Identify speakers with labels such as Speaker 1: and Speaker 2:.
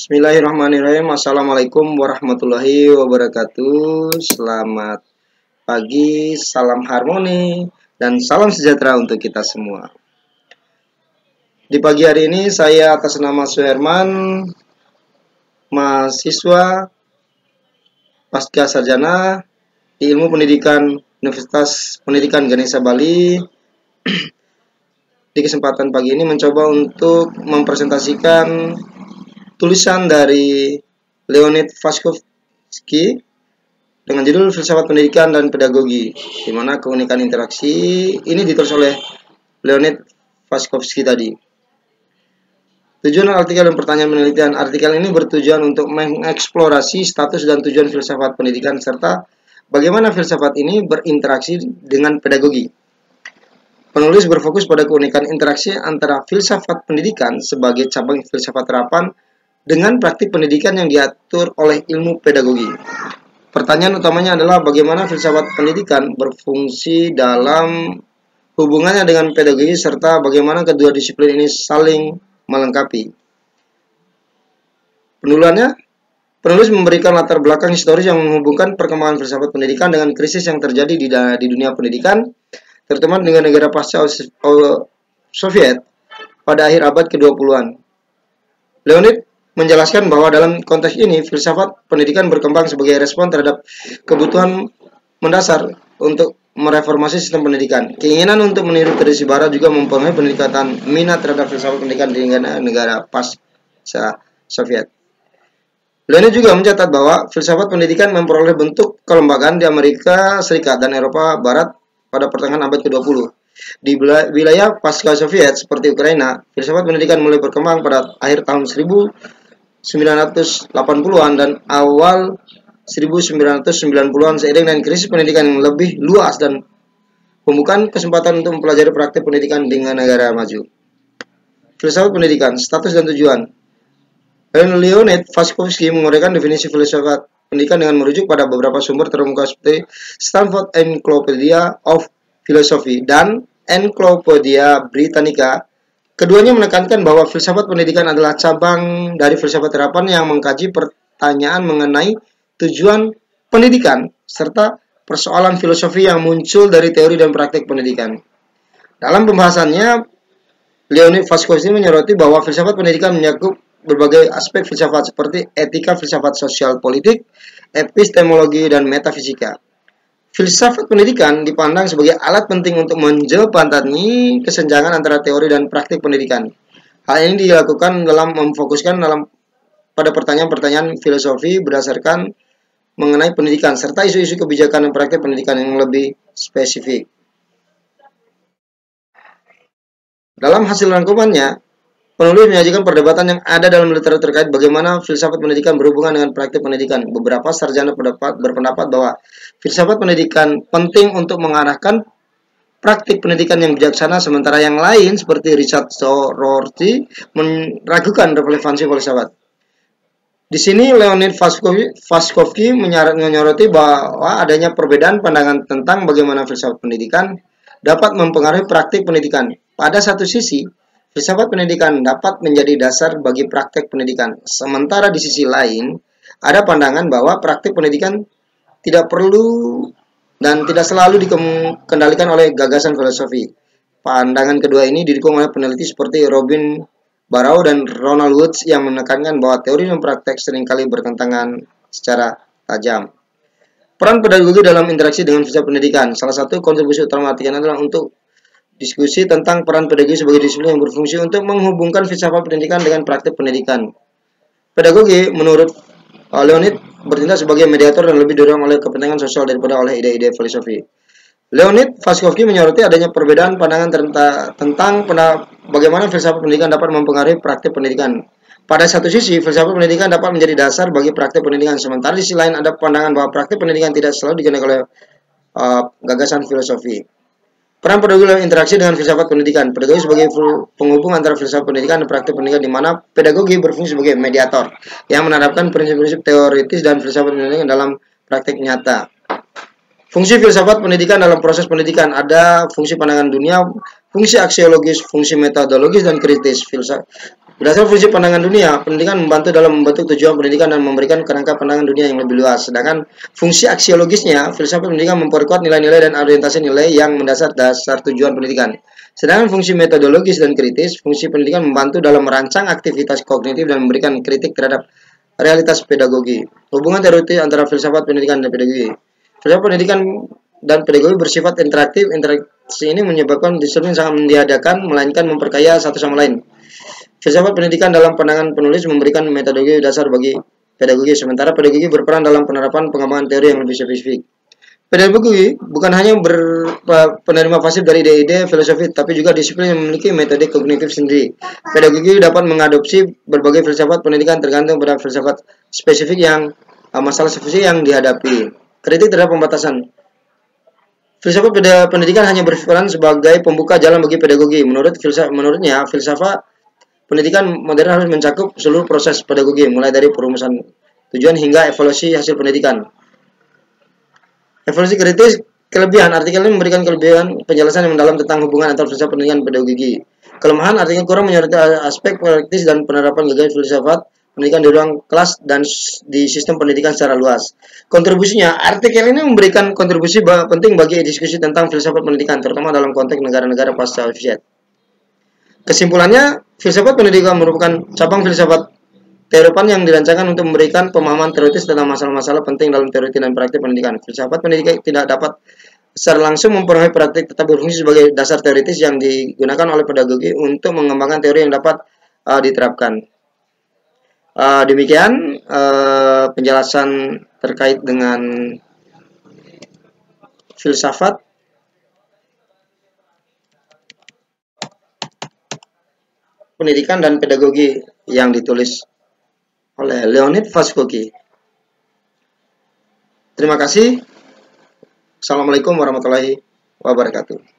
Speaker 1: Bismillahirrahmanirrahim. Assalamualaikum warahmatullahi wabarakatuh. Selamat pagi, salam harmoni, dan salam sejahtera untuk kita semua. Di pagi hari ini saya atas nama Suherman, mahasiswa pasca sarjana di Ilmu Pendidikan Universitas Pendidikan Ganesha Bali. Di kesempatan pagi ini mencoba untuk mempresentasikan tulisan dari Leonid Vaskovsky dengan judul Filsafat Pendidikan dan Pedagogi, di mana keunikan interaksi ini ditulis oleh Leonid Vaskovsky tadi. Tujuan artikel dan pertanyaan penelitian. Artikel ini bertujuan untuk mengeksplorasi status dan tujuan filsafat pendidikan serta bagaimana filsafat ini berinteraksi dengan pedagogi. Penulis berfokus pada keunikan interaksi antara filsafat pendidikan sebagai cabang filsafat terapan dengan praktik pendidikan yang diatur oleh ilmu pedagogi. Pertanyaan utamanya adalah bagaimana filsafat pendidikan berfungsi dalam hubungannya dengan pedagogi serta bagaimana kedua disiplin ini saling melengkapi. Penulis memberikan latar belakang historis yang menghubungkan perkembangan filsafat pendidikan dengan krisis yang terjadi di dunia pendidikan, terutama dengan negara pasca Soviet pada akhir abad ke-20-an. Leonid menjelaskan bahwa dalam konteks ini, filsafat pendidikan berkembang sebagai respon terhadap kebutuhan mendasar untuk mereformasi sistem pendidikan. Keinginan untuk meniru tradisi barat juga mempengaruhi peningkatan minat terhadap filsafat pendidikan di negara pasca Soviet. Leonid juga mencatat bahwa filsafat pendidikan memperoleh bentuk kelembagaan di Amerika Serikat dan Eropa Barat pada pertengahan abad ke-20. Di wilayah pasca Soviet seperti Ukraina, filsafat pendidikan mulai berkembang pada akhir tahun 1980-an dan awal 1990-an seiring dengan krisis pendidikan yang lebih luas dan pembukaan kesempatan untuk mempelajari praktik pendidikan dengan negara maju. Filsafat pendidikan, status dan tujuan. Leonid Vaskovsky menguraikan definisi filsafat pendidikan dengan merujuk pada beberapa sumber terkemuka seperti Stanford Encyclopedia of Philosophy dan Encyclopedia Britannica. Keduanya menekankan bahwa filsafat pendidikan adalah cabang dari filsafat terapan yang mengkaji pertanyaan mengenai tujuan pendidikan serta persoalan filosofi yang muncul dari teori dan praktik pendidikan. Dalam pembahasannya, Leonid Vaskovsky menyoroti bahwa filsafat pendidikan mencakup berbagai aspek filsafat seperti etika, filsafat sosial politik, epistemologi, dan metafisika. Filsafat pendidikan dipandang sebagai alat penting untuk menjembatani kesenjangan antara teori dan praktik pendidikan. Hal ini dilakukan dalam memfokuskan pada pertanyaan-pertanyaan filosofi berdasarkan mengenai pendidikan serta isu-isu kebijakan dan praktik pendidikan yang lebih spesifik. Dalam hasil rangkumannya, penulis menyajikan perdebatan yang ada dalam literatur terkait bagaimana filsafat pendidikan berhubungan dengan praktik pendidikan. Beberapa sarjana berpendapat bahwa filsafat pendidikan penting untuk mengarahkan praktik pendidikan yang bijaksana, sementara yang lain seperti Richard Rorty meragukan relevansi filsafat. Di sini Leonid Vaskovsky menyoroti bahwa adanya perbedaan pandangan tentang bagaimana filsafat pendidikan dapat mempengaruhi praktik pendidikan. Pada satu sisi, filsafat pendidikan dapat menjadi dasar bagi praktek pendidikan. Sementara di sisi lain, ada pandangan bahwa praktek pendidikan tidak perlu dan tidak selalu dikendalikan oleh gagasan filosofi. Pandangan kedua ini didukung oleh peneliti seperti Robin Barrow dan Ronald Woods yang menekankan bahwa teori dan praktek seringkali bertentangan secara tajam. Peran pedagogi dalam interaksi dengan filsafat pendidikan. Salah satu kontribusi utama artikel adalah untuk diskusi tentang peran pedagogi sebagai disiplin yang berfungsi untuk menghubungkan filsafat pendidikan dengan praktik pendidikan. Pedagogi, menurut Leonid, bertindak sebagai mediator dan lebih didorong oleh kepentingan sosial daripada oleh ide-ide filosofi. Leonid Vaskovsky menyoroti adanya perbedaan pandangan tentang bagaimana filsafat pendidikan dapat mempengaruhi praktik pendidikan. Pada satu sisi, filsafat pendidikan dapat menjadi dasar bagi praktik pendidikan, sementara di sisi lain ada pandangan bahwa praktik pendidikan tidak selalu digerakkan oleh gagasan filosofi. Peran pedagogi dalam interaksi dengan filsafat pendidikan. Pedagogi sebagai penghubung antara filsafat pendidikan dan praktik pendidikan, di mana pedagogi berfungsi sebagai mediator yang menerapkan prinsip-prinsip teoritis dan filsafat pendidikan dalam praktik nyata. Fungsi filsafat pendidikan dalam proses pendidikan. Ada fungsi pandangan dunia, fungsi aksiologis, fungsi metodologis, dan kritis. Berdasarkan fungsi pandangan dunia, pendidikan membantu dalam membentuk tujuan pendidikan dan memberikan kerangka pandangan dunia yang lebih luas. Sedangkan fungsi aksiologisnya, filsafat pendidikan memperkuat nilai-nilai dan orientasi nilai yang mendasar dasar tujuan pendidikan. Sedangkan fungsi metodologis dan kritis, fungsi pendidikan membantu dalam merancang aktivitas kognitif dan memberikan kritik terhadap realitas pedagogi. Hubungan teoritis antara filsafat pendidikan dan pedagogi. Filsafat pendidikan dan pedagogi bersifat interaktif. Interaksi ini menyebabkan disiplin sangat mentiadakan, melainkan memperkaya satu sama lain. Filsafat pendidikan dalam pandangan penulis memberikan metodologi dasar bagi pedagogi, sementara pedagogi berperan dalam penerapan pengembangan teori yang lebih spesifik. Pedagogi bukan hanya penerima pasif dari ide-ide filosofi, tapi juga disiplin yang memiliki metode kognitif sendiri. Pedagogi dapat mengadopsi berbagai filsafat pendidikan tergantung pada filsafat spesifik yang masalah spesifik yang dihadapi. Kritik terhadap pembatasan. Filsafat pendidikan hanya berperan sebagai pembuka jalan bagi pedagogi. Menurutnya, filsafat pendidikan modern harus mencakup seluruh proses pedagogi, mulai dari perumusan tujuan hingga evaluasi hasil pendidikan. Evaluasi kritis, kelebihan artikel ini memberikan kelebihan penjelasan yang mendalam tentang hubungan antara filsafat pendidikan dan pedagogi. Kelemahan artikel kurang menyoroti aspek praktis dan penerapan gagasan filsafat pendidikan di ruang kelas dan di sistem pendidikan secara luas. Kontribusinya, artikel ini memberikan kontribusi penting bagi diskusi tentang filsafat pendidikan, terutama dalam konteks negara-negara pasca Soviet. Kesimpulannya, filsafat pendidikan merupakan cabang filsafat teoripan yang dirancangkan untuk memberikan pemahaman teoritis tentang masalah-masalah penting dalam teori dan praktik pendidikan. Filsafat pendidikan tidak dapat secara langsung mempengaruhi praktik, tetap berfungsi sebagai dasar teoritis yang digunakan oleh pedagogi untuk mengembangkan teori yang dapat diterapkan. Demikian penjelasan terkait dengan filsafat pendidikan dan pedagogi yang ditulis oleh Leonid Vygotsky. Terima kasih. Assalamualaikum warahmatullahi wabarakatuh.